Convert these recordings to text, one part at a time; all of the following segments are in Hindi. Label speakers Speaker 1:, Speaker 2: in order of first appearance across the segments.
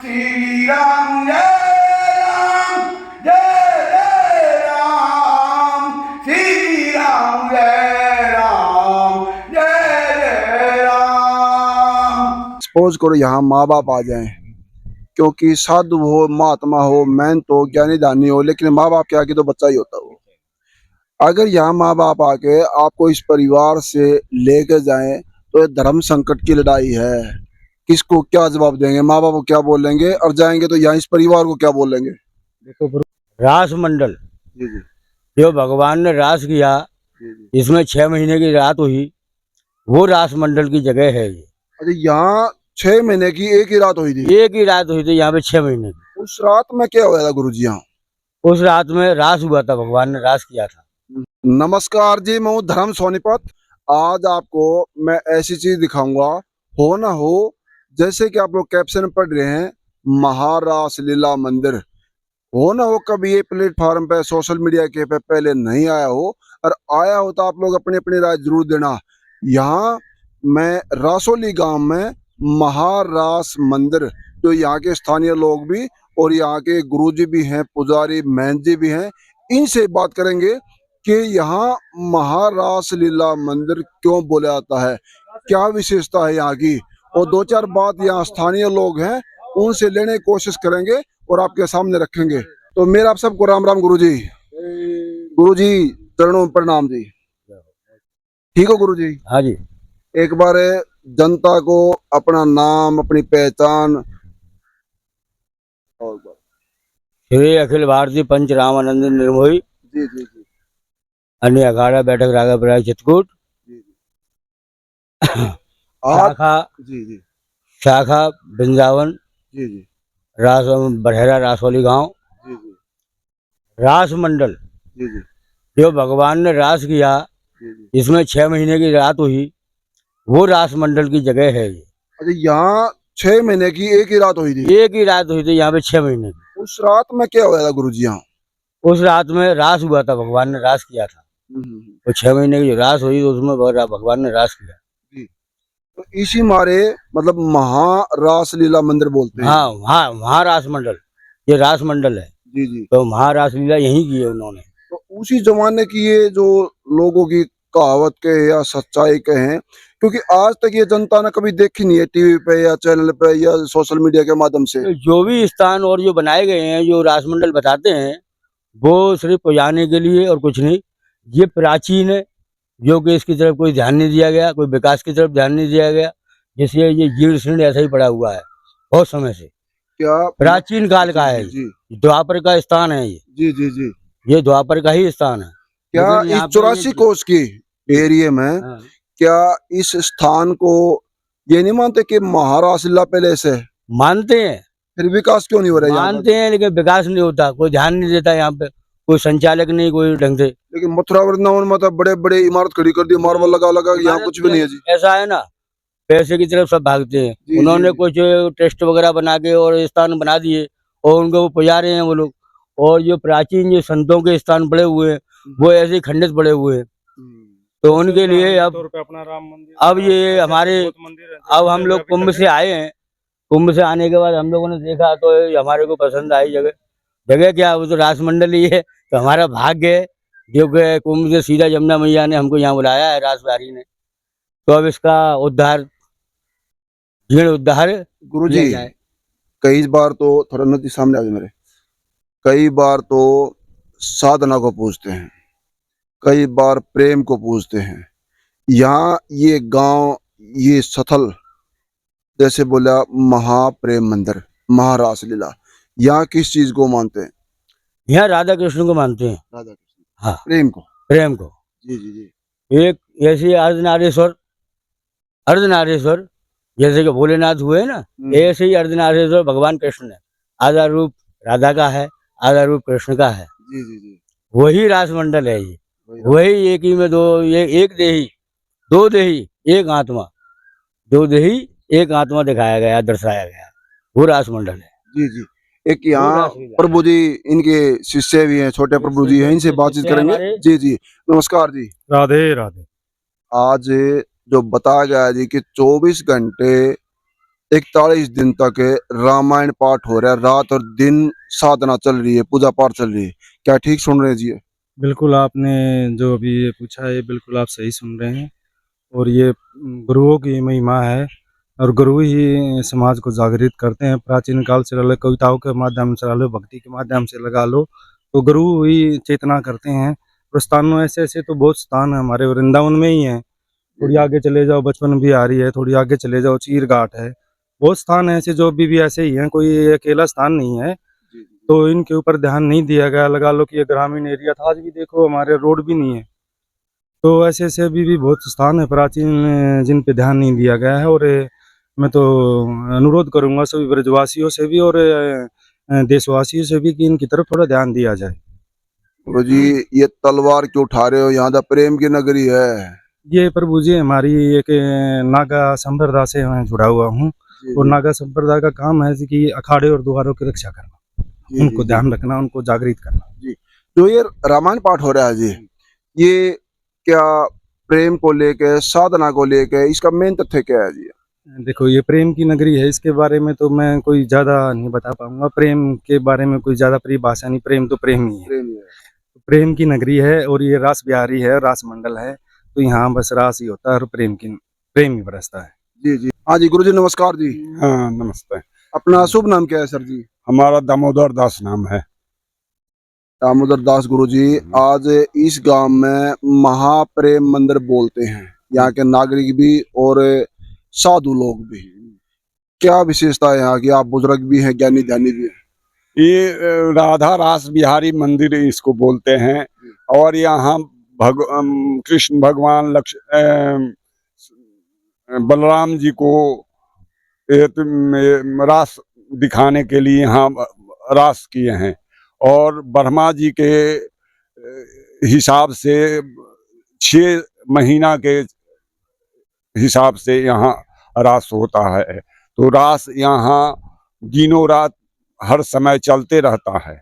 Speaker 1: श्री राम जय राम श्री राम जय राम।
Speaker 2: सपोज करो यहाँ माँ बाप आ जाएं, क्योंकि साधु हो, महात्मा हो, महंत हो, ज्ञानी दानी हो, लेकिन माँ बाप के आगे तो बच्चा ही होता वो। अगर यहाँ माँ बाप आके आपको इस परिवार से लेके जाएं तो ये धर्म संकट की लड़ाई है। किसको क्या जवाब देंगे? माँ बाप को क्या बोलेंगे? और जाएंगे तो यहाँ इस परिवार को क्या बोलेंगे?
Speaker 3: देखो रास मंडल
Speaker 2: जी जी
Speaker 3: जो भगवान ने रास किया,
Speaker 2: जी।
Speaker 3: इसमें 6 महीने की रात हुई, वो रास मंडल की जगह है ये।
Speaker 2: अच्छा, यहाँ 6 महीने की एक ही रात हुई थी?
Speaker 3: एक ही रात हुई थी यहाँ पे 6 महीने की।
Speaker 2: उस रात में क्या हुआ था गुरु जी यहाँ?
Speaker 3: उस रात में रास हुआ था, भगवान ने रास किया था।
Speaker 2: नमस्कार जी, मैं हूँ धर्म सोनीपत। आज आपको मैं ऐसी चीज दिखाऊंगा, हो ना हो, जैसे कि आप लोग कैप्शन पढ़ रहे हैं, महारास लीला मंदिर। हो ना हो कभी ये प्लेटफॉर्म पे, सोशल मीडिया के पे पहले नहीं आया हो, और आया हो तो आप लोग अपनी अपनी राय जरूर देना। यहाँ मैं रासोली गांव में महारास मंदिर, जो यहाँ के स्थानीय लोग भी और यहाँ के गुरुजी भी हैं, पुजारी महंत जी भी हैं, इनसे बात करेंगे कि यहाँ महारास लीला मंदिर क्यों बोला जाता है, क्या विशेषता है यहाँ की, और दो चार बात यहाँ स्थानीय लोग हैं उनसे लेने की कोशिश करेंगे और आपके सामने रखेंगे। तो मेरा आप सबको राम राम गुरुजी। गुरुजी चरणों में प्रणाम जी। ठीक हो गुरुजी?
Speaker 3: हाँ जी।
Speaker 2: एक बार जनता को अपना नाम, अपनी पहचान।
Speaker 3: श्री अखिल भारतीय पंच रामानंद निर्मोही
Speaker 2: जी जी जी
Speaker 3: अन्य अखाड़ा बैठक रागापुरा चित्रकूट शाखा
Speaker 2: जी जी
Speaker 3: शाखा वृंदावन
Speaker 2: जी जी
Speaker 3: रास बरहरा रासोली गांव।
Speaker 2: जी जी
Speaker 3: रास मंडल
Speaker 2: जी जी
Speaker 3: जो भगवान ने रास किया,
Speaker 2: जी।
Speaker 3: इसमें 6 महीने की रात हुई, वो रास मंडल की जगह है ये।
Speaker 2: अच्छा, यहाँ 6 महीने की एक ही रात हुई थी?
Speaker 3: एक ही रात हुई थी यहाँ पे 6 महीने की।
Speaker 2: उस रात में क्या हुआ था गुरुजी यहाँ?
Speaker 3: उस रात में रास हुआ था, भगवान ने रास किया था। तो 6 महीने की जो रास हुई तो उसमें भगवान ने रास किया।
Speaker 2: तो इसी मारे मतलब महारास लीला मंदिर बोलते हैं।
Speaker 3: हाँ हाँ, महारास मंडल, ये रास मंडल है।
Speaker 2: जी जी।
Speaker 3: तो महारास लीला यही की है उन्होंने।
Speaker 2: तो उसी जमाने की ये जो लोगों की कहावत के या सच्चाई के हैं, क्योंकि आज तक ये जनता ने कभी देखी नहीं है टीवी पे या चैनल पे या सोशल मीडिया के माध्यम से।
Speaker 3: जो भी स्थान और जो बनाए गए हैं, जो रास मंडल बताते हैं, वो सिर्फ पुजाने के लिए और कुछ नहीं। ये प्राचीन है, जो कि इसकी तरफ कोई ध्यान नहीं दिया गया, कोई विकास की तरफ ध्यान नहीं दिया गया, जिससे ये जीर्ण शीर्ण ऐसा ही पड़ा हुआ है बहुत समय से।
Speaker 2: क्या
Speaker 3: प्राचीन काल का है,
Speaker 2: जी
Speaker 3: द्वापर का स्थान है ये।
Speaker 2: जी जी जी।
Speaker 3: ये द्वापर का ही स्थान है।
Speaker 2: क्या इस 84 कोस की एरिया में
Speaker 3: हाँ।
Speaker 2: क्या इस स्थान को ये नहीं मानते कि महारास लीला पहले से?
Speaker 3: मानते हैं,
Speaker 2: फिर विकास क्यों नहीं हो रहा?
Speaker 3: मानते हैं, लेकिन विकास नहीं होता, कोई ध्यान नहीं देता यहाँ पे, कोई संचालक नहीं, कोई ढंग से।
Speaker 2: लेकिन मथुरा वृंदावन में तो बड़े बड़े इमारत खड़ी कर दी, मार्बल लगा लगा, यहाँ कुछ भी नहीं है जी।
Speaker 3: ऐसा है ना, पैसे की तरफ सब भागते हैं।
Speaker 2: जी,
Speaker 3: उन्होंने
Speaker 2: जी,
Speaker 3: कुछ टेस्ट वगैरह बना के और स्थान बना दिए और उनको वो पुजारे हैं वो लोग। और जो प्राचीन जो संतों के स्थान पड़े हुए हैं, वो ऐसे ही खंडित पड़े हुए हैं। तो उनके लिए अब
Speaker 4: अपना राम मंदिर,
Speaker 3: अब ये हमारे, अब हम लोग कुंभ से आए हैं। कुंभ से आने के बाद हम लोगों ने देखा तो ये हमारे को पसंद आई जगह। जगह क्या, वो तो रास मंडल ही है। तो हमारा भाग्य है जो कि कुंभ से सीधा यमुना मैया ने हमको यहाँ बुलाया है, रासबारी ने। तो अब इसका उद्धार, जीर्ण उद्धार
Speaker 2: गुरुजी, कई बार तो थोड़ा नदी सामने आ गई मेरे, कई बार तो साधना को पूछते हैं, कई बार प्रेम को पूछते हैं। यहाँ ये गांव, ये स्थल, जैसे बोला महाप्रेम मंदिर, महारास लीला, यहाँ किस चीज को मानते हैं?
Speaker 3: यहाँ राधा कृष्ण को मानते हैं।
Speaker 2: राधा कृष्ण,
Speaker 3: हाँ,
Speaker 2: प्रेम को।
Speaker 3: प्रेम को।
Speaker 2: जी जी जी।
Speaker 3: एक ऐसे अर्धनारेश्वर, अर्धनारेश्वर जैसे कि भोलेनाथ हुए ना, ऐसे ही अर्धनारेश्वर भगवान कृष्ण है। आधा रूप राधा का है, आधा रूप कृष्ण का है।
Speaker 2: जी जी जी।
Speaker 3: वही रास मंडल है ये। वही एक ही में दो, ये एक देही, दो देही, एक आत्मा, दो देही एक आत्मा दिखाया गया, दर्शाया गया, वो रास मंडल है।
Speaker 2: जी जी। एक यहाँ प्रभु जी, इनके शिष्य भी हैं, छोटे प्रभु जी हैं, इनसे बातचीत करेंगे। जी जी, नमस्कार जी।
Speaker 4: राधे राधे।
Speaker 2: आज जो बताया गया जी कि 24 घंटे 41 दिन तक रामायण पाठ हो रहा है, रात और दिन साधना चल रही है, पूजा पाठ चल रही है। क्या ठीक सुन रहे हैं जी?
Speaker 4: बिल्कुल, आपने जो अभी ये पूछा है बिल्कुल आप सही सुन रहे हैं। और ये गुरुओं की महिमा है और गुरु ही समाज को जागृत करते हैं। प्राचीन काल से लगा, कविताओं के माध्यम से लगा लो, भक्ति के माध्यम से लगा लो, तो गुरु ही चेतना करते हैं। और स्थानों में ऐसे तो बहुत स्थान है हमारे, वृंदावन में ही है। थोड़ी आगे चले जाओ बचपन बिहारी है, थोड़ी आगे चले जाओ चीर घाट है, बहुत स्थान है ऐसे जो अभी भी ऐसे ही हैं, कोई अकेला स्थान नहीं है। तो इनके ऊपर ध्यान नहीं दिया गया। लगा लो कि ये ग्रामीण एरिया था, आज भी देखो हमारे रोड भी नहीं है। तो ऐसे ऐसे अभी भी बहुत स्थान है प्राचीन जिन पे ध्यान नहीं दिया गया है। और मैं तो अनुरोध करूंगा सभी ब्रजवासियों से भी और देशवासियों से भी कि इनकी तरफ थोड़ा ध्यान दिया जाए।
Speaker 2: गुरु जी, ये तलवार क्यों उठा रहे हो? यहाँ तो प्रेम की नगरी है।
Speaker 4: ये प्रभु जी हमारी एक नागा संप्रदाय से मैं जुड़ा हुआ हूँ। और नागा संप्रदाय का काम है कि अखाड़े और द्वारों की रक्षा करना, उनको ध्यान रखना, उनको जागृत करना।
Speaker 2: जी, जो ये रामायण पाठ हो रहा है जी, ये क्या प्रेम को लेके, साधना को लेके, इसका मेन तथ्य क्या है जी?
Speaker 4: देखो, ये प्रेम की नगरी है, इसके बारे में तो मैं कोई ज्यादा नहीं बता पाऊंगा। प्रेम के बारे में कोई ज्यादा परिभाषा नहीं, प्रेम तो प्रेम ही है। प्रेम की नगरी है और ये रास बिहारी है, रास मंडल है, तो यहाँ बस रास ही होता है और प्रेम ही बरसता है।
Speaker 2: जी जी। हाँ जी गुरु जी, नमस्कार जी।
Speaker 5: हाँ नमस्ते।
Speaker 2: अपना शुभ नाम क्या है सर जी?
Speaker 5: हमारा दामोदर दास नाम है।
Speaker 2: दामोदर दास गुरु जी, आज इस गांव में महाप्रेम मंदिर बोलते हैं, यहाँ के नागरिक भी और साधु लोग भी। क्या विशेषता है यहाँ की? आप बुजुर्ग भी हैं, ज्ञानी ध्यानी भी हैं।
Speaker 5: ये राधा रास बिहारी मंदिर इसको बोलते हैं। और यहाँ कृष्ण भगवान बलराम जी को रास दिखाने के लिए यहाँ रास किए हैं। और ब्रह्मा जी के हिसाब से 6 महीना के हिसाब से यहाँ रास होता है। तो रास यहाँ दिनों रात हर समय चलते रहता है।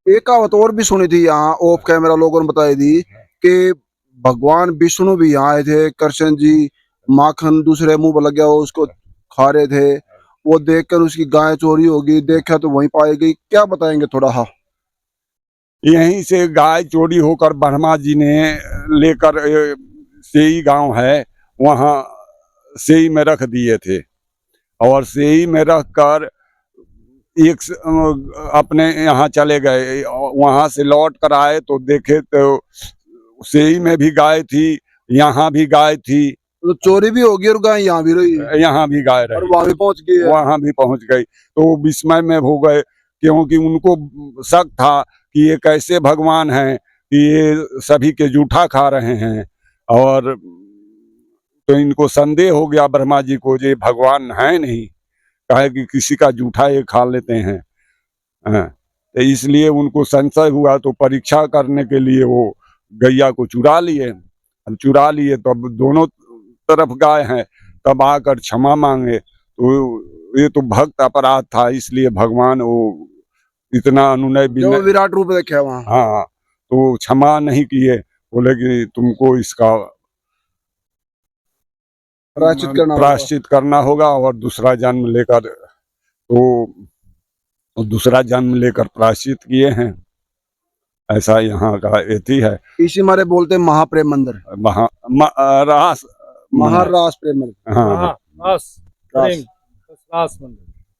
Speaker 2: एक कहावत और भी सुनी थी यहाँ ऑफ कैमरा, लोगों ने बताई थी कि भगवान विष्णु भी यहाँ आए थे, कृष्ण जी माखन दूसरे मुंह पर लग गया उसको खा रहे थे, वो देखकर उसकी गाय चोरी होगी, देखा तो वहीं पाई गई। क्या बताएंगे थोड़ा? हाँ,
Speaker 5: यहीं से गाय चोरी होकर ब्रह्मा जी ने लेकर सेई गांव है, वहाँ सेई में रख दिए थे। और सेई में रख कर अपने यहाँ चले गए। वहाँ से लौट कर आए तो देखे तो सेई में भी गाय थी, यहाँ भी गाय थी।
Speaker 2: तो चोरी भी होगी और गाय यहाँ भी रही,
Speaker 5: यहाँ भी गाय रही,
Speaker 2: और वहाँ भी पहुंच गई,
Speaker 5: वहाँ भी पहुंच गई। तो विस्मय में हो गए, क्योंकि उनको शक था कि ये कैसे भगवान हैं कि ये सभी के जूठा खा रहे हैं। और तो इनको संदेह हो गया ब्रह्मा जी को, ये भगवान है नहीं, कहे कि किसी का जूठा ये खा लेते हैं। तो इसलिए उनको संशय हुआ, तो परीक्षा करने के लिए वो गैया को चुरा लिए। तो अब दोनों तरफ गाय हैं, तब आकर क्षमा मांगे। तो ये तो भक्त अपराध था, इसलिए भगवान वो इतना अनुनय
Speaker 2: जो विराट रूप देखे वहाँ।
Speaker 5: हाँ, तो क्षमा नहीं किए, बोले कि तुमको इसका प्रायश्चित करना होगा और दूसरा जन्म लेकर, तो दूसरा जन्म लेकर प्रायश्चित किए हैं। ऐसा यहाँ का एथी है।
Speaker 2: इसी मारे बोलते हैं महाप्रेम मंदिर,
Speaker 5: रास
Speaker 2: महारास प्रेम मंदिर।
Speaker 5: हाँ,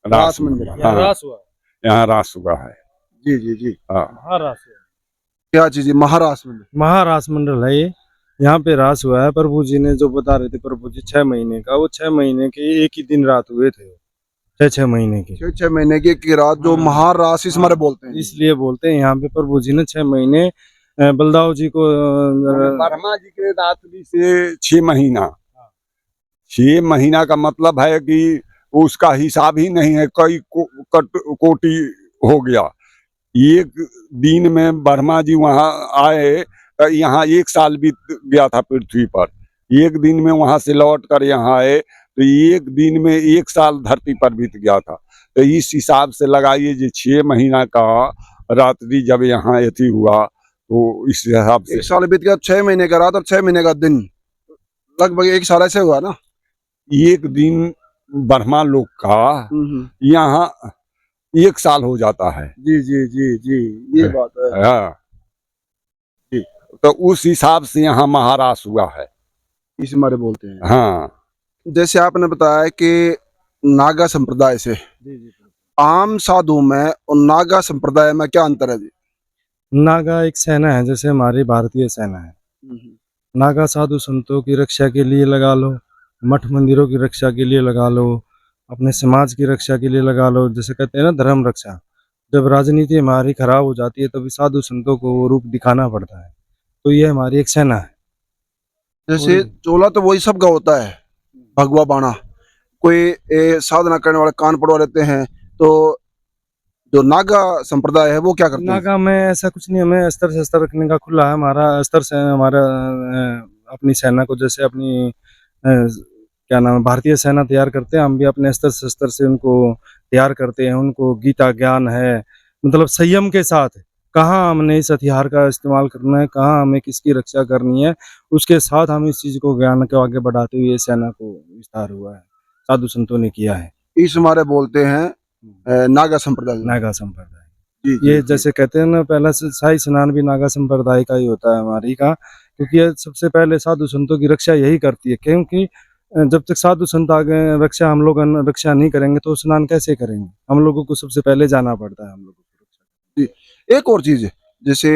Speaker 2: रास मंदिर
Speaker 5: यहाँ रास हुआ है।
Speaker 2: जी जी जी।
Speaker 5: हाँ,
Speaker 2: क्या चीज? महारास मंदिर,
Speaker 4: महारास मंडल है ये, यहाँ पे रास हुआ है। प्रभु जी ने जो बता रहे थे, प्रभु जी 6 महीने का, वो 6 महीने के एक ही दिन रात हुए थे। 6 महीने के,
Speaker 2: 6 महीने की रात जो महारास इस मारे बोलते हैं,
Speaker 4: इसलिए बोलते हैं यहाँ पे प्रभु जी ने 6 महीने बलदाव जी को
Speaker 5: ब्रह्मा जी के रात्रि से 6 महीना। 6 महीना का मतलब है कि उसका हिसाब ही नहीं है, कई कोटि हो गया। एक दिन में ब्रह्मा जी वहाँ आए, यहाँ 1 साल बीत गया था पृथ्वी पर। एक दिन में वहाँ से लौट कर यहाँ आए तो एक दिन में 1 साल धरती पर बीत गया था। तो इस हिसाब से लगाइए, जो 6 महीना का रात्रि जब यहाँ एथी हुआ, तो इस हिसाब से
Speaker 2: 1 साल बीत गया। 6 महीने का रात और 6 महीने का दिन, लगभग 1 साल ऐसे हुआ ना।
Speaker 5: एक दिन ब्रह्मा लोक का यहाँ 1 साल हो जाता है।
Speaker 2: जी जी जी जी, ये बात है।
Speaker 5: हाँ,
Speaker 2: जी,
Speaker 5: तो उस हिसाब से यहाँ महारास हुआ है।
Speaker 2: इस मारे बोलते हैं।
Speaker 5: हाँ,
Speaker 2: जैसे आपने बताया कि नागा संप्रदाय से आम साधु में और नागा संप्रदाय में क्या अंतर है जी?
Speaker 4: नागा एक सेना है, जैसे हमारी भारतीय सेना है। नागा साधु संतों की रक्षा के लिए लगा लो, मठ मंदिरों की रक्षा के लिए लगा लो, अपने समाज की रक्षा के लिए लगा लो, जैसे कहते हैं ना धर्म रक्षा। जब राजनीति हमारी खराब हो जाती है तभी साधु संतों को वो रूप दिखाना पड़ता है। तो ये हमारी एक सेना है।
Speaker 2: जैसे चोला तो वही सबका होता है, भगवा बाणा। कोई साधना करने वाले कान पड़वा लेते हैं, तो जो नागा संप्रदाय है वो क्या करते हैं?
Speaker 4: नागा में ऐसा कुछ नहीं, हमें अस्त्र शस्त्र रखने का खुला है। हमारा अस्त्र से हमारा अपनी सेना को जैसे अपनी क्या नाम है भारतीय सेना तैयार करते हैं, हम भी अपने अस्त्र शस्त्र से उनको तैयार करते हैं। उनको गीता ज्ञान है, मतलब संयम के साथ कहाँ हमने इस हथियार का इस्तेमाल करना है, कहाँ हमें किसकी रक्षा करनी है, उसके साथ हम इस चीज को ज्ञान को आगे बढ़ाते हुए सेना को विस्तार हुआ है, साधु संतों ने किया है।
Speaker 2: इस हमारे बोलते हैं नागा संप्रदाय।
Speaker 4: नागा संप्रदाय
Speaker 2: जी, जी,
Speaker 4: ये
Speaker 2: जी।
Speaker 4: जैसे कहते हैं ना, पहला शाही स्नान भी नागा संप्रदाय का ही होता है हमारी का, क्योंकि ये सबसे पहले साधु संतों की रक्षा यही करती है। क्योंकि जब तक साधु संत आगे रक्षा हम लोग रक्षा नहीं करेंगे तो स्नान कैसे करेंगे? हम लोगों को सबसे पहले जाना पड़ता है हम लोगों को रक्षा।
Speaker 2: जी, एक और चीज है, जैसे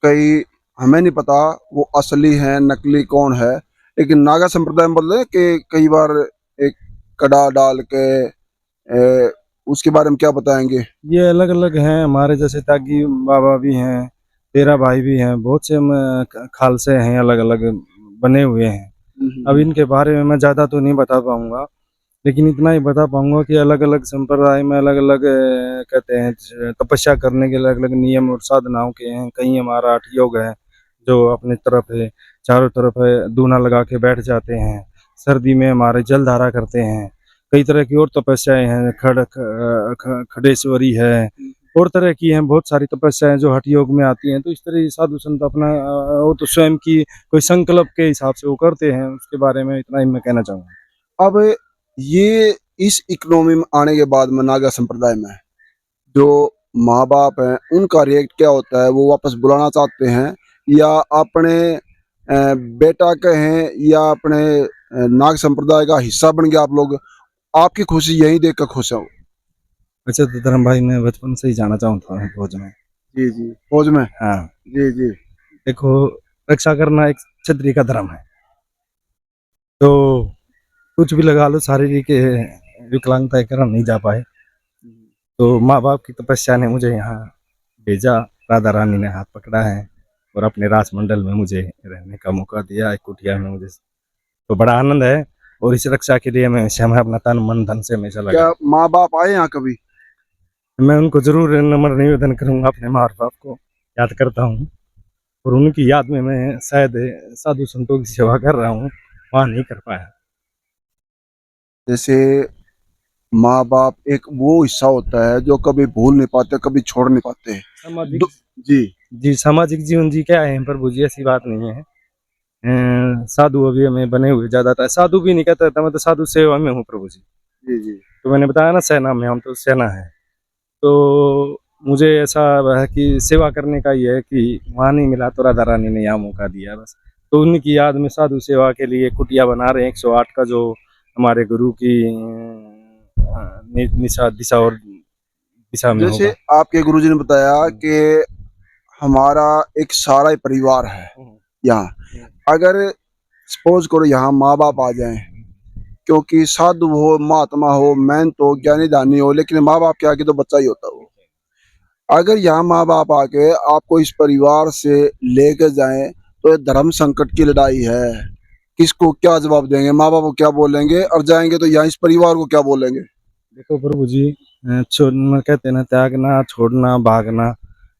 Speaker 2: कई हमें नहीं पता वो असली है नकली कौन है, लेकिन नागा संप्रदाय में बोल रहे हैं कि कई बार एक कड़ा डाल के उसके बारे में क्या बताएंगे?
Speaker 4: ये अलग अलग हैं, हमारे जैसे त्यागी बाबा भी हैं, तेरा भाई भी हैं, बहुत से खालसे हैं अलग अलग बने हुए हैं। अब इनके बारे में मैं ज़्यादा तो नहीं बता पाऊंगा, लेकिन इतना ही बता पाऊंगा कि अलग अलग संप्रदाय में अलग अलग कहते हैं तपस्या करने के अलग अलग नियम और साधनाओं के हैं। कहीं हमारा हठ योग है जो अपनी तरफ है, चारों तरफ है दूना लगा के बैठ जाते हैं। सर्दी में हमारे जल धारा करते हैं। कई तरह की और तपस्याएं हैं, खडेश्वरी है, और तरह की हैं बहुत सारी तपस्याएं जो हठ योग में आती हैं। तो इस तरह साधु संत अपना वो तो स्वयं की कोई संकल्प के हिसाब से वो करते हैं। उसके बारे में इतना ही मैं कहना चाहूँगा।
Speaker 2: अब ये इस इकोनॉमी में आने के बाद में नागा संप्रदाय में जो माँ बाप हैं उनका रिएक्ट क्या होता है? वो वापस बुलाना चाहते हैं या अपने बेटा कहें या अपने नाग संप्रदाय का हिस्सा बन गया आप लोग, आपकी खुशी यही देख कर खुश हो?
Speaker 4: अच्छा, तो धर्म भाई मैं बचपन से ही जाना चाहता हूँ फौज में।
Speaker 2: जी जी, फौज में।
Speaker 4: हाँ,
Speaker 2: जी जी।
Speaker 4: देखो रक्षा करना एक क्षत्रिय का धर्म है। तो कुछ भी लगा लो, शारीरिक विकलांगता के कारण नहीं जा पाए, तो माँ बाप की तपस्या ने मुझे यहाँ भेजा। राधा रानी ने हाथ पकड़ा है और अपने राजमंडल में मुझे रहने का मौका दिया, एक कुटिया में मुझे। तो बड़ा आनंद है और इस रक्षा के लिए मैं अपना तन मन धन से हमेशा लगा।
Speaker 2: क्या माँ बाप आए यहाँ कभी?
Speaker 4: मैं उनको जरूर नम्र निवेदन करूंगा, अपने माँ बाप को याद करता हूँ और उनकी याद में मैं शायद साधु संतों की सेवा कर रहा हूँ, वहाँ नहीं कर पाया।
Speaker 2: जैसे माँ बाप एक वो हिस्सा होता है जो कभी भूल नहीं पाते, कभी छोड़ नहीं पाते।
Speaker 4: सामाजिक
Speaker 2: जी
Speaker 4: जी, सामाजिक जीवन जी क्या है प्रभु जी, ऐसी बात नहीं है। साधु अभी हमें बने हुए ज्यादातर, साधु भी नहीं कहता था, मैं तो साधु सेवा में हूँ प्रभु जी।
Speaker 2: जी जी।
Speaker 4: तो मैंने बताया ना सेना में, हम तो सेना है। तो मुझे ऐसा है कि सेवा करने का ये है कि वहाँ नहीं मिला तो राधा रानी ने यहाँ मौका दिया बस। तो उनकी याद में साधु सेवा के लिए कुटिया बना रहे हैं 108 का, जो हमारे गुरु की दिशा और दिशा में
Speaker 2: जैसे
Speaker 4: होगा।
Speaker 2: आपके गुरुजी ने बताया कि हमारा एक सारा ही परिवार है यहाँ, अगर सपोज करो यहाँ माँ बाप आ जाएं, क्योंकि साधु हो महात्मा हो मेहनत हो ज्ञानी दानी हो, लेकिन माँ बाप के आगे तो बच्चा ही होता है वो। अगर यहाँ माँ बाप आके आपको इस परिवार से लेकर जाएं तो ये धर्म संकट की लड़ाई है। किसको क्या जवाब देंगे? माँ बाप को क्या बोलेंगे? और जाएंगे तो यहाँ इस परिवार को क्या बोलेंगे?
Speaker 4: देखो प्रभु जी, कहते हैं ना त्यागना, छोड़ना, भागना,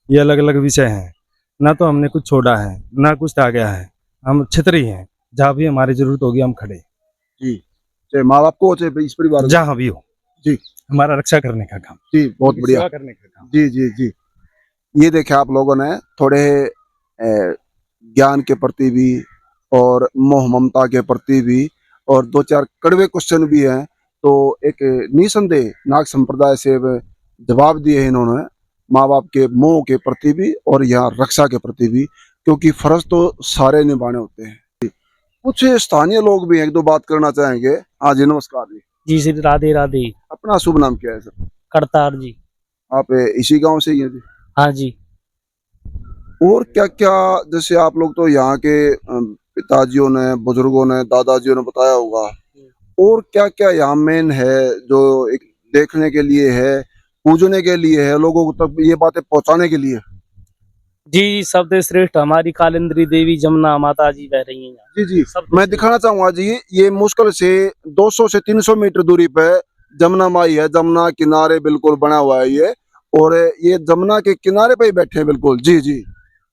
Speaker 4: ये अलग अलग विषय हैं। ना तो हमने कुछ छोड़ा है ना कुछ त्यागा है, हम क्षत्रिय हैं। जहाँ भी हमारी जरूरत होगी हम खड़े,
Speaker 2: जी, चाहे माँ बाप को चाहे इस परिवार को।
Speaker 4: जहाँ भी हो
Speaker 2: जी,
Speaker 4: हमारा रक्षा करने का काम,
Speaker 2: जी बहुत बढ़िया,
Speaker 4: सेवा करने का काम।
Speaker 2: जी जी जी। ये देखे आप लोगों ने थोड़े ज्ञान के प्रति भी और मोह ममता के प्रति भी और दो चार कड़वे क्वेश्चन भी हैं, तो एक निसंदेह नाग संप्रदाय से जवाब दिए हैं इन्होंने, माँ बाप के मोह के प्रति भी और यहाँ रक्षा के प्रति भी, क्योंकि फर्ज तो सारे निभाने होते हैं। कुछ स्थानीय लोग भी एक दो बात करना चाहेंगे। हाँ जी, नमस्कार जी।
Speaker 6: जी श्री राधे राधे।
Speaker 2: अपना शुभ नाम क्या है सर?
Speaker 6: करतार जी।
Speaker 2: आप इसी गांव से ही हैं जी?
Speaker 6: हाँ जी।
Speaker 2: और क्या क्या, जैसे आप लोग तो यहाँ के पिताजियों ने, बुजुर्गों ने, दादाजियों ने बताया होगा, और क्या क्या यहाँ मेन है जो एक देखने के लिए है, पूजने के लिए है, लोगों को तक ये बातें पहुंचाने के लिए?
Speaker 6: जी सबसे श्रेष्ठ हमारी कालिंद्री देवी जमुना माता जी बह रही हैं यहाँ।
Speaker 2: जी जी, मैं दिखाना चाहूंगा जी, ये मुश्किल से 200 से 300 मीटर दूरी पे जमुना माई है। जमुना किनारे बिल्कुल बना हुआ है ये, और ये जमुना के किनारे पे ही बैठे हैं बिल्कुल। जी जी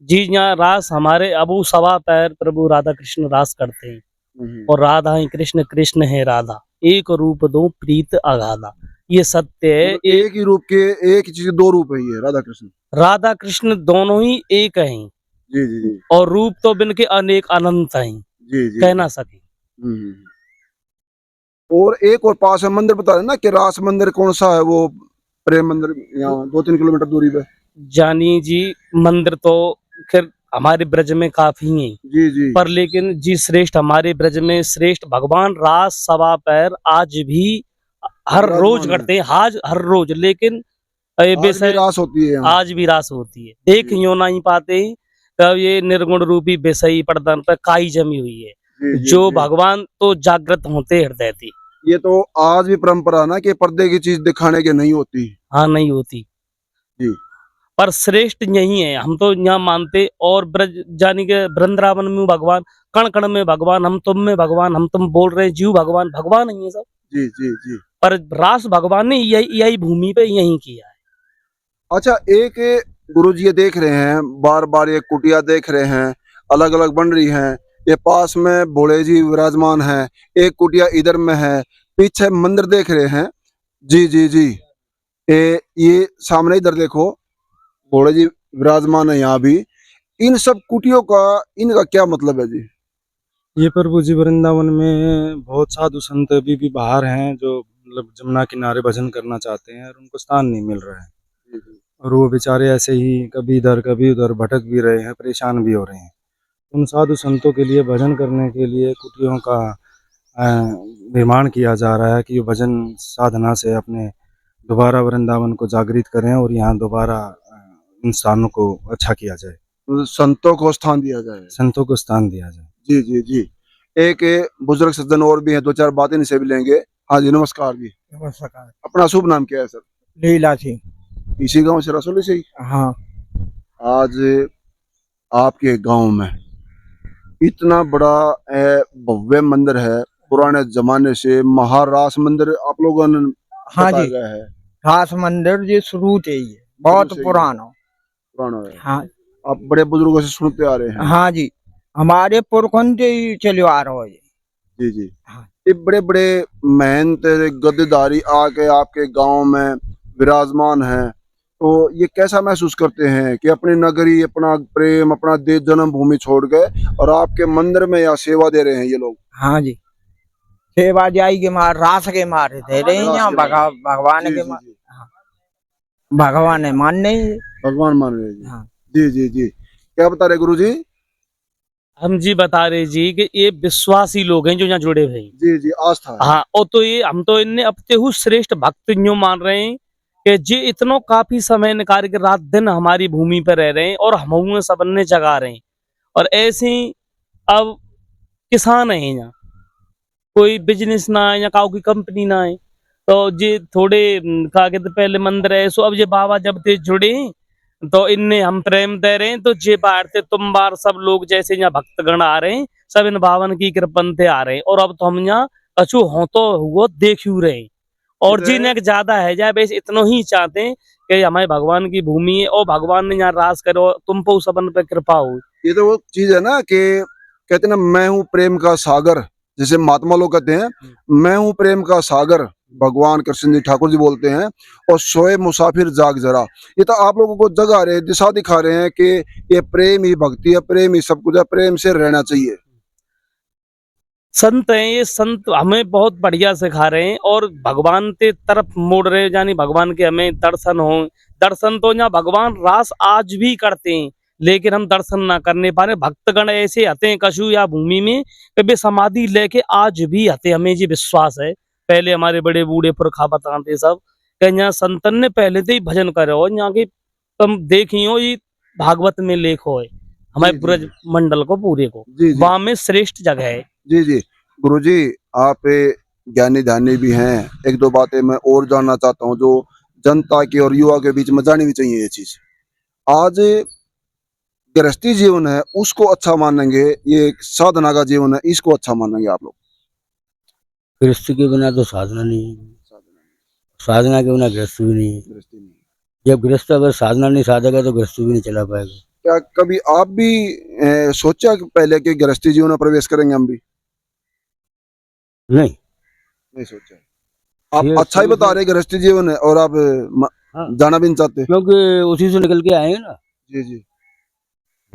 Speaker 6: जी यहाँ रास हमारे अबू सवा पैर प्रभु राधा कृष्ण रास करते हैं, और राधा ही कृष्ण, कृष्ण है राधा, एक रूप दो प्रीत अगाधा। ये सत्य है।
Speaker 2: एक ही रूप के, एक ही चीज दो रूप है ये राधा कृष्ण।
Speaker 6: राधा कृष्ण दोनों ही एक हैं,
Speaker 2: जी जी जी
Speaker 6: और रूप तो बिनके अनेक अनंत हैं,
Speaker 2: जी जी।
Speaker 6: कह ना सके।
Speaker 2: और एक और पास है मंदिर, बता रहे ना कि रास मंदिर कौन सा है वो? प्रेम मंदिर, यहाँ 2-3 किलोमीटर दूरी पे।
Speaker 6: जानी जी मंदिर तो खैर हमारे ब्रज में काफी हैं,
Speaker 2: जी जी।
Speaker 6: पर लेकिन जी श्रेष्ठ हमारे ब्रज में श्रेष्ठ भगवान रास सवा पैर आज भी हर रोज करते हैं, आज हर रोज। लेकिन ये
Speaker 2: आज भी
Speaker 6: विषय
Speaker 2: रास होती है यहाँ।
Speaker 6: आज भी रास होती है, देख यो नहीं पाते ही तब ये निर्गुण रूपी विषयी प्रदान पर काई जमी हुई है।
Speaker 2: जी, जी,
Speaker 6: जो
Speaker 2: जी।
Speaker 6: भगवान तो जागृत होते हृदय थी।
Speaker 2: ये तो आज भी परंपरा ना कि पर्दे की चीज दिखाने की नहीं होती।
Speaker 6: हाँ नहीं होती
Speaker 2: जी।
Speaker 6: पर श्रेष्ठ यही है, हम तो यहाँ मानते। और ब्रज जानी के वृंदावन में भगवान, कण कण में भगवान, हम तुम में भगवान, हम तुम बोल रहे जीव भगवान, भगवान ही है सब।
Speaker 2: जी जी जी।
Speaker 6: पर रास भगवान ने यही भूमि पे यही किया है।
Speaker 2: अच्छा, एक गुरुजी ये देख रहे हैं, बार बार ये कुटिया देख रहे हैं, अलग अलग बन रही हैं। ये पास में भोले जी विराजमान हैं, एक कुटिया इधर में है, पीछे मंदिर देख रहे हैं। जी जी जी। ये सामने इधर देखो, भोले जी विराजमान है यहाँ भी। इन सब कुटियों का, इनका क्या मतलब है जी?
Speaker 4: ये प्रभु जी वृंदावन में बहुत साधु संत अभी भी बाहर हैं जो मतलब जमुना किनारे भजन करना चाहते हैं और उनको स्थान नहीं मिल रहा है, और वो बेचारे ऐसे ही कभी इधर कभी उधर भटक भी रहे हैं, परेशान भी हो रहे हैं। उन साधु संतों के लिए भजन करने के लिए कुटियों का निर्माण किया जा रहा है कि वो भजन साधना से अपने दोबारा वृंदावन को जागृत करें और यहाँ दोबारा इन स्थानों को अच्छा किया जाए,
Speaker 2: संतों को स्थान दिया जाए।
Speaker 4: संतों को स्थान दिया जाए।
Speaker 2: जी जी जी। एक बुजुर्ग सज्जन और भी हैं, दो चार बातें इनसे भी लेंगे। हाँ जी, नमस्कार जी।
Speaker 7: नमस्कार।
Speaker 2: अपना शुभ नाम क्या है सर?
Speaker 7: लीला थी।
Speaker 2: इसी गांव से, रसोली से ही?
Speaker 7: हाँ।
Speaker 2: आज आपके गांव में इतना बड़ा भव्य मंदिर है, पुराने जमाने से महारास मंदिर आप लोगों ने
Speaker 7: हाँ
Speaker 2: बताया
Speaker 7: जी,
Speaker 2: गया है।
Speaker 7: रास मंदिर जी शुरू से ही है, बहुत
Speaker 2: शुरू से ही।
Speaker 7: पुराना।
Speaker 2: पुराना है।
Speaker 7: हाँ
Speaker 2: आप बड़े बुजुर्गों से सुनते आ रहे हैं।
Speaker 7: हाँ जी, हमारे पुरखों से ही चले आ रहा है।
Speaker 2: जी जी।
Speaker 7: हाँ।
Speaker 2: ये बड़े बड़े महंत गद्देदारी आके आपके गांव में विराजमान हैं, तो ये कैसा महसूस करते हैं कि अपनी नगरी, अपना प्रेम, अपना देश, जन्मभूमि छोड़ गए और आपके मंदिर में यहाँ सेवा दे रहे हैं ये लोग?
Speaker 7: हाँ जी, सेवा जाई के मार, रास के मारे दे रहे हैं यहाँ, भगवान
Speaker 2: जी,
Speaker 7: के
Speaker 2: जी,
Speaker 7: मार।
Speaker 2: जी।
Speaker 7: भगवान है मान नहीं।
Speaker 2: भगवान मान रहे हैं जी।
Speaker 7: हाँ।
Speaker 2: जी जी जी। क्या बता रहे गुरु जी?
Speaker 6: हम जी बता रहे जी कि ये विश्वासी लोग हैं जो यहाँ जुड़े हुए हैं।
Speaker 2: जी जी, आस्था है।
Speaker 6: हाँ, और तो ये हम तो इन्हें अपते हुए श्रेष्ठ भक्त यूं मान रहे हैं कि जे इतनो काफी समय निकाल के रात दिन हमारी भूमि पर रह रहे हैं और हम सबने जगा रहे हैं। और ऐसे ही अब किसान है यहाँ, कोई बिजनेस ना है या कोई कंपनी ना है, तो जे थोड़े कहा कहते पहले मंदिर है, सो अब ये बाबा जब से जुड़े हैं तो इनने हम प्रेम दे रहे हैं। तो जे बाहर से तुम बार सब लोग जैसे यहाँ भक्तगण आ रहे हैं, सब इन बावन की कृपन से आ रहे हैं। और अब तो हम यहाँ कछु हो तो हुआ देख ही रहे हैं। और जिन्हें ज्यादा है जाए बस इतना ही चाहते हैं कि हमारे भगवान की भूमि है और भगवान ने यहाँ राज करो, तुम पे सबन पे कृपा हो।
Speaker 2: ये तो वो चीज है ना कि कहते हैं ना, मैं हूँ प्रेम का सागर, जैसे महात्मा लोग कहते हैं, मैं हूँ प्रेम का सागर, भगवान कृष्ण जी ठाकुर जी बोलते हैं, और सोए मुसाफिर जाग जरा। ये तो आप लोगों को जगा रहे हैं, दिशा दिखा रहे हैं कि ये प्रेम ही भक्ति है, प्रेम ही सब कुछ है, प्रेम से रहना चाहिए।
Speaker 6: संत हैं ये, संत हमें बहुत बढ़िया सिखा रहे हैं और भगवान के तरफ मोड़ रहे हैं, यानी भगवान के हमें दर्शन हो। दर्शन तो यहाँ भगवान रास आज भी करते हैं, लेकिन हम दर्शन ना करने पा रहे। भक्तगण ऐसे आते हैं कछु या भूमि में कि वे समाधि लेके आज भी आते, हमें जी विश्वास है। पहले हमारे बड़े बूढ़े पुरखा बताते सब कि यहाँ संतन ने पहले से ही भजन करे हो, यहाँ की तुम देखी हो ये भागवत में लेख हो हमारे
Speaker 2: जी, जी,
Speaker 6: ब्रज मंडल को पूरे को,
Speaker 2: जी जी
Speaker 6: वहां में श्रेष्ठ जगह है।
Speaker 2: जी जी गुरुजी, आप ज्ञानी ध्यानी भी हैं। एक दो बातें मैं और जानना चाहता हूँ जो जनता की और युवा के बीच में जानी भी चाहिए। ये चीज आज गृहस्थी जीवन है उसको अच्छा मानेंगे, ये एक साधना का जीवन है इसको अच्छा मानेंगे आप लोग?
Speaker 3: गृहस्थ के बिना तो साधना नहीं है, साधना के बिना गृहस्थ भी नहीं है।
Speaker 2: गृहस्थी नहीं।
Speaker 3: जब गृहस्थ अगर साधना नहीं साधेगा तो गृहस्थ भी नहीं चला पाएगा।
Speaker 2: क्या कभी आप भी सोचा कि पहले कि गृहस्थी जीवन में प्रवेश करेंगे? हम भी
Speaker 3: नहीं,
Speaker 2: नहीं सोचा। आप
Speaker 3: ये
Speaker 2: अच्छा ही
Speaker 3: शुरू
Speaker 2: बता
Speaker 3: से-
Speaker 2: रहे गृहस्थी जीवन है और आप
Speaker 3: हाँ।
Speaker 2: जाना भी नहीं चाहते?
Speaker 3: क्योंकि उसी से निकल के आए हैं ना,
Speaker 2: जी जी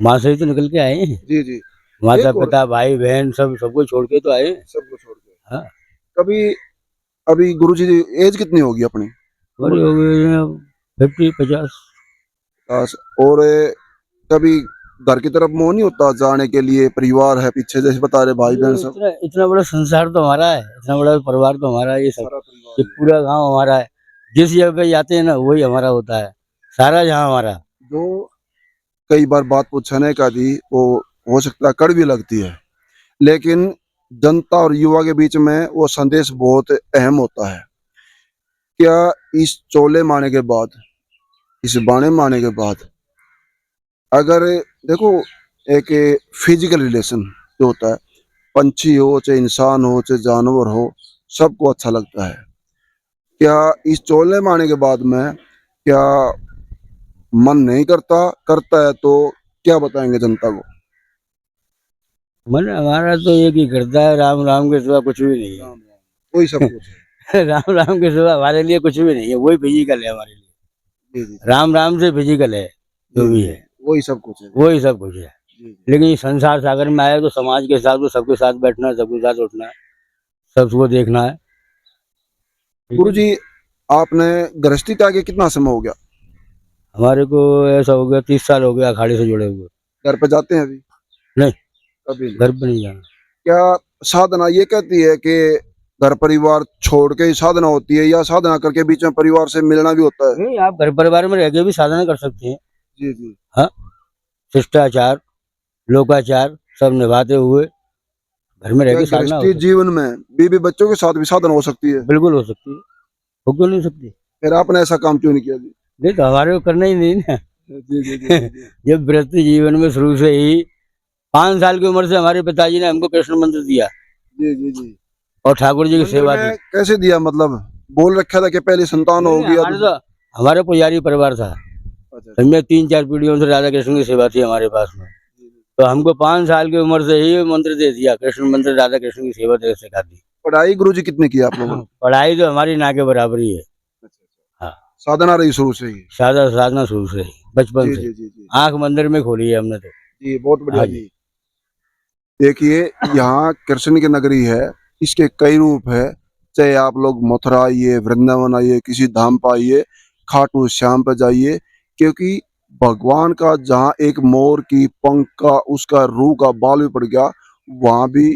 Speaker 3: माँ से ही तो निकल के आए हैं।
Speaker 2: जी जी
Speaker 3: माता
Speaker 2: एक और-
Speaker 3: पिता भाई बहन सबको छोड़ के तो आए हैं।
Speaker 2: सबको छोड़ के।
Speaker 3: हाँ।
Speaker 2: कभी अभी गुरुजी एज कितनी होगी अपनी?
Speaker 3: बड़े हो गए 50-50।
Speaker 2: और कभी घर की तरफ मोह नहीं होता जाने के लिए? परिवार है पीछे जैसे बता रहे भाई बहन सब,
Speaker 3: इतना इतना बड़ा संसार तो हमारा है, इतना बड़ा परिवार तो हमारा है। ये सब
Speaker 2: सारा
Speaker 3: ये
Speaker 2: परिवार है।
Speaker 3: पूरा गांव हमारा है। जिस जगह पे जाते हैं ना वही हमारा होता है, सारा जहाँ हमारा।
Speaker 2: जो कई बार बात पूछने का दी वो हो सकता है कड़वी लगती है, लेकिन जनता और युवा के बीच में वो संदेश बहुत अहम होता है। क्या इस चोले मारने के बाद, इस बाणे मारने के बाद, अगर देखो एक फिजिकल रिलेशन जो होता है, पंछी हो चाहे इंसान हो चाहे जानवर हो, सबको अच्छा लगता है। क्या इस चोले मारने के बाद में क्या मन नहीं करता? करता है तो क्या बताएंगे जनता को?
Speaker 3: मन हमारा तो एक ही करता है, राम राम के सिवा कुछ भी नहीं है।
Speaker 2: वही सब कुछ है।
Speaker 3: राम राम के सिवा हमारे लिए कुछ भी नहीं है, वही फिजिकल है हमारे लिए।
Speaker 2: जी जी
Speaker 3: राम राम से फिजिकल है जो भी है,
Speaker 2: वही सब कुछ है।
Speaker 3: वही सब कुछ है।
Speaker 2: जी, जी।
Speaker 3: लेकिन ये संसार सागर में आए तो समाज के साथ तो सबके साथ बैठना है, सबके साथ उठना है, सबको देखना है।
Speaker 2: गुरुजी, आपने गृहस्थी के आगे कितना समय हो गया?
Speaker 3: हमारे को ऐसा हो गया 30 साल हो गया अखाड़े से जुड़े हुए।
Speaker 2: घर पे जाते हैं अभी?
Speaker 3: नहीं,
Speaker 2: कभी नहीं।
Speaker 3: घर पे नहीं जाना।
Speaker 2: क्या साधना ये कहती है कि घर परिवार छोड़ के ही साधना होती है, या साधना करके बीच में परिवार से मिलना भी होता है?
Speaker 3: नहीं, आप घर परिवार में रह के भी साधना कर सकते हैं।
Speaker 2: जी जी
Speaker 3: शिष्टाचार लोकाचार सब निभाते हुए घर में रह
Speaker 2: क्या
Speaker 3: के साधना हो
Speaker 2: गृहस्थी
Speaker 3: सकती
Speaker 2: जीवन में बीवी बच्चों के साथ भी साधना हो सकती है?
Speaker 3: है। बिल्कुल हो सकती है, हो क्यों नहीं सकती?
Speaker 2: फिर आपने ऐसा काम क्यों नहीं किया? जी
Speaker 3: नहीं तो हमारे को करना ही नहीं ना।
Speaker 2: जी जी जी जी।
Speaker 3: जब गृहस्थी जीवन में शुरू से ही 5 साल की उम्र से हमारे पिताजी ने हमको कृष्ण मंत्र दिया
Speaker 2: जी जी जी।
Speaker 3: और ठाकुर जी की
Speaker 2: मंदिर
Speaker 3: सेवा
Speaker 2: में
Speaker 3: दी।
Speaker 2: कैसे दिया? मतलब बोल रखा था कि पहली संतान होगी?
Speaker 3: हमारे तो हमारा पुजारी परिवार था,
Speaker 2: अच्छा,
Speaker 3: समझे 3-4 पीढ़ियों से राधा कृष्ण की सेवा थी हमारे पास में। तो हमको 5 साल की उम्र से ही मंत्र दे दिया, कृष्ण मंत्र राधा कृष्ण की सेवा दे सिखा दी।
Speaker 2: पढ़ाई गुरुजी कितनी की आप लोगों ने?
Speaker 3: पढ़ाई तो हमारी ना के बराबर ही है। हाँ,
Speaker 2: साधना रही शुरू से ही?
Speaker 3: साधना शुरू से ही, बचपन
Speaker 2: जी
Speaker 3: से
Speaker 2: जी जी जी
Speaker 3: आंख मंदिर में खोली है हमने तो।
Speaker 2: जी, बहुत बढ़िया
Speaker 3: हाँ
Speaker 2: जी। देखिए यहाँ कृष्ण की नगरी है, इसके कई रूप है। चाहे आप लोग मथुरा आइए, वृंदावन आइए, किसी धाम पर आइए, खाटू श्याम पे जाइए, क्योंकि भगवान का जहाँ एक मोर की पंख का उसका रूह का बाल भी पड़ गया, वहां भी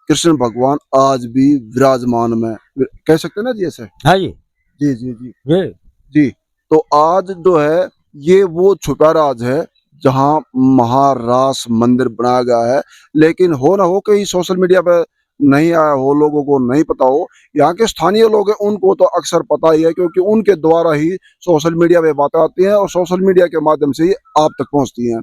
Speaker 2: कृष्ण भगवान आज भी विराजमान में, कह सकते हैं ना जी ऐसे?
Speaker 3: हाँ जी
Speaker 2: जी जी जी
Speaker 3: ये
Speaker 2: जी। तो आज जो है ये वो छुपा राज है जहाँ महारास मंदिर बनाया गया है। लेकिन हो ना हो कहीं सोशल मीडिया पे नहीं आया हो, लोगों को नहीं पता हो। यहाँ के स्थानीय लोग हैं उनको तो अक्सर पता ही है, क्योंकि उनके द्वारा ही सोशल मीडिया पे बातें आती हैं और सोशल मीडिया के माध्यम से ही आप तक पहुँचती हैं।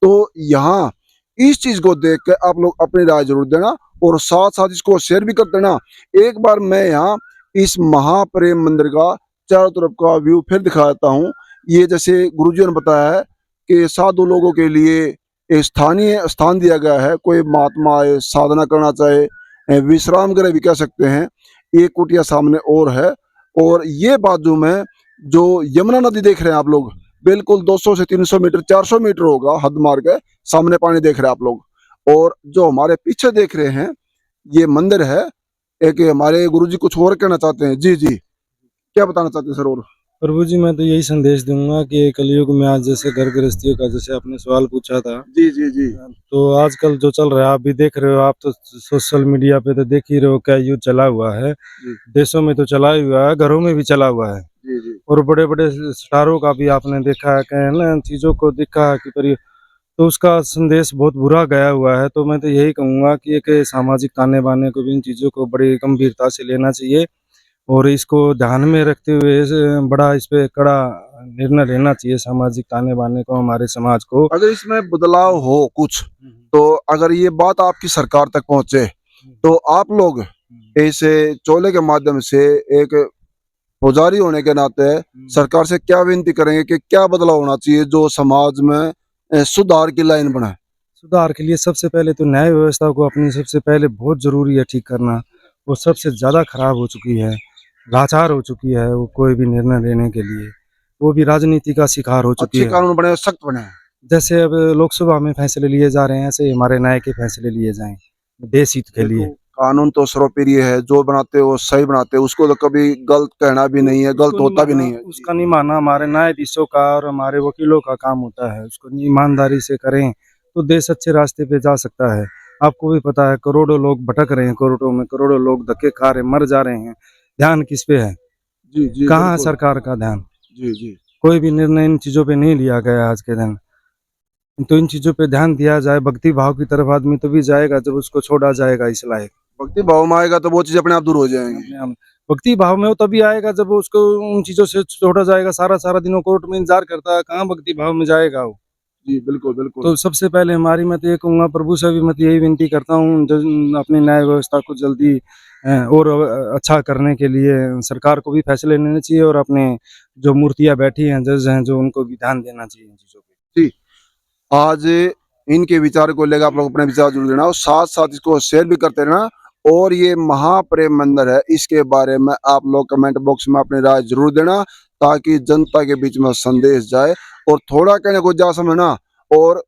Speaker 2: तो यहाँ इस चीज को देख के आप लोग अपनी राय जरूर देना और साथ साथ इसको शेयर भी कर देना। एक बार मैं यहाँ इस महाप्रेम मंदिर का चारों तरफ का व्यू फिर दिखा देता हूँ। ये जैसे गुरुजी ने बताया है कि साधु लोगों के लिए एक स्थानीय स्थान दिया गया है, कोई महात्मा आए साधना करना चाहे, विश्राम गृह भी कह सकते हैं। एक कुटिया सामने और है, और ये बाजू में जो यमुना नदी देख रहे हैं आप लोग, बिल्कुल 200 से 300 मीटर 400 मीटर होगा हद मार के सामने पानी देख रहे हैं आप लोग। और जो हमारे पीछे देख रहे हैं ये मंदिर है। एक हमारे गुरुजी कुछ और कहना चाहते हैं। जी जी, क्या बताना चाहते हैं सर? और
Speaker 4: प्रभु जी, मैं तो यही संदेश दूंगा कि कलयुग में आज जैसे घर गृहस्थियों का, जैसे आपने सवाल पूछा था,
Speaker 2: जी जी जी
Speaker 4: तो आजकल जो चल रहा है आप भी देख रहे हो, आप तो सोशल मीडिया पे तो देख ही रहे हो क्या युद्ध चला हुआ है।
Speaker 2: जी।
Speaker 4: देशों में तो चला ही हुआ है, घरों में भी चला हुआ है।
Speaker 2: जी जी
Speaker 4: और बड़े बड़े स्टारों का भी आपने देखा है कि ना चीज़ों को देखा है कि तो उसका संदेश बहुत बुरा गया हुआ है। तो मैं तो यही कहूँगा कि एक सामाजिक ताने बाने को भी इन चीज़ों को बड़ी गंभीरता से लेना चाहिए और इसको ध्यान में रखते हुए बड़ा इस पे कड़ा निर्णय लेना चाहिए सामाजिक ताने बाने को, हमारे समाज को।
Speaker 2: अगर इसमें बदलाव हो कुछ, तो अगर ये बात आपकी सरकार तक पहुंचे, तो आप लोग ऐसे चोले के माध्यम से एक पुजारी होने के नाते सरकार से क्या विनती करेंगे कि क्या बदलाव होना चाहिए जो समाज में सुधार की लाइन बनाए?
Speaker 4: सुधार के लिए सबसे पहले तो न्याय व्यवस्था को अपनी सबसे पहले बहुत जरूरी है ठीक करना। वो सबसे ज़्यादा खराब हो चुकी है, लाचार हो चुकी है वो कोई भी निर्णय लेने के लिए। वो भी राजनीति का शिकार हो चुकी
Speaker 2: अच्छे
Speaker 4: है।
Speaker 2: कानून बने, सख्त बने।
Speaker 4: जैसे अब लोकसभा में फैसले लिए जा रहे हैं, ऐसे ही हमारे न्याय के फैसले लिए जाएं देश हित के लिए।
Speaker 2: देखो, कानून तो सर्वप्रिय है, जो बनाते हैं वो सही बनाते हैं, उसको तो कभी गलत कहना भी नहीं है, गलत होता भी नहीं है।
Speaker 4: उसका नहीं मानना हमारे न्यायाधीशों का और हमारे वकीलों का काम होता है। उसको ईमानदारी से करें तो देश अच्छे रास्ते पे जा सकता है। आपको भी पता है करोड़ों लोग भटक रहे हैं, कोर्टों में करोड़ों लोग धक्के खा रहे हैं, मर जा रहे हैं। ध्यान किस पे है?
Speaker 2: जी जी
Speaker 4: कहाँ है
Speaker 2: बिल्कुल।
Speaker 4: सरकार का ध्यान?
Speaker 2: जी जी
Speaker 4: कोई भी निर्णय इन चीजों पे नहीं लिया गया आज के दिन। तो इन चीजों पे ध्यान दिया जाए, भक्ति भाव की तरफ आदमी तभी जाएगा जब उसको छोड़ा जाएगा इस लायक।
Speaker 2: भक्ति भाव में आएगा तो वो चीज अपने आप दूर हो जाएंगी।
Speaker 4: अपने आप भक्ति भाव में वो तभी आएगा जब उसको उन चीजों से छोड़ा जाएगा। सारा सारा दिनों कोर्ट में इंतजार करता है, कहाँ भक्ति भाव में जाएगा वो?
Speaker 2: जी बिल्कुल बिल्कुल।
Speaker 4: तो सबसे पहले हमारी मैं तो ये कहूँगा, प्रभु से भी मैं तो यही विनती करता हूँ, अपनी न्याय व्यवस्था को जल्दी और अच्छा करने के लिए सरकार को भी फैसले लेने चाहिए और अपने जो मूर्तियाँ बैठी हैं, जज हैं जो, उनको भी ध्यान देना चाहिए इन चीज़ों पे।
Speaker 2: जी, आज इनके विचार को लेकर आप लोग अपने विचार जरूर देना और साथ साथ इसको शेयर भी करते रहना। और ये महाप्रेम मंदिर है, इसके बारे में आप लोग कमेंट बॉक्स में अपनी राय जरूर देना ताकि जनता के बीच में संदेश जाए और थोड़ा कहने को जा समझना। और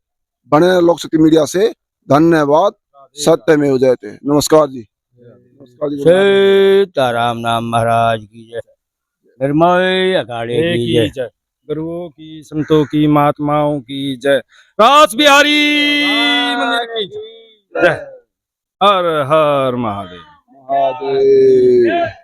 Speaker 2: बने लोक शक्ति मीडिया से धन्यवाद। सत्यमेव जयते। नमस्कार जी। नमस्कार जी।
Speaker 3: सीताराम नाम महाराज की जय। निर्मय अखाड़े की जय।
Speaker 4: जय। गुरुओं की, संतों की, महात्माओं की जय। रास बिहारी मंदिर की जय। हर हर महादेव।
Speaker 2: महादेव।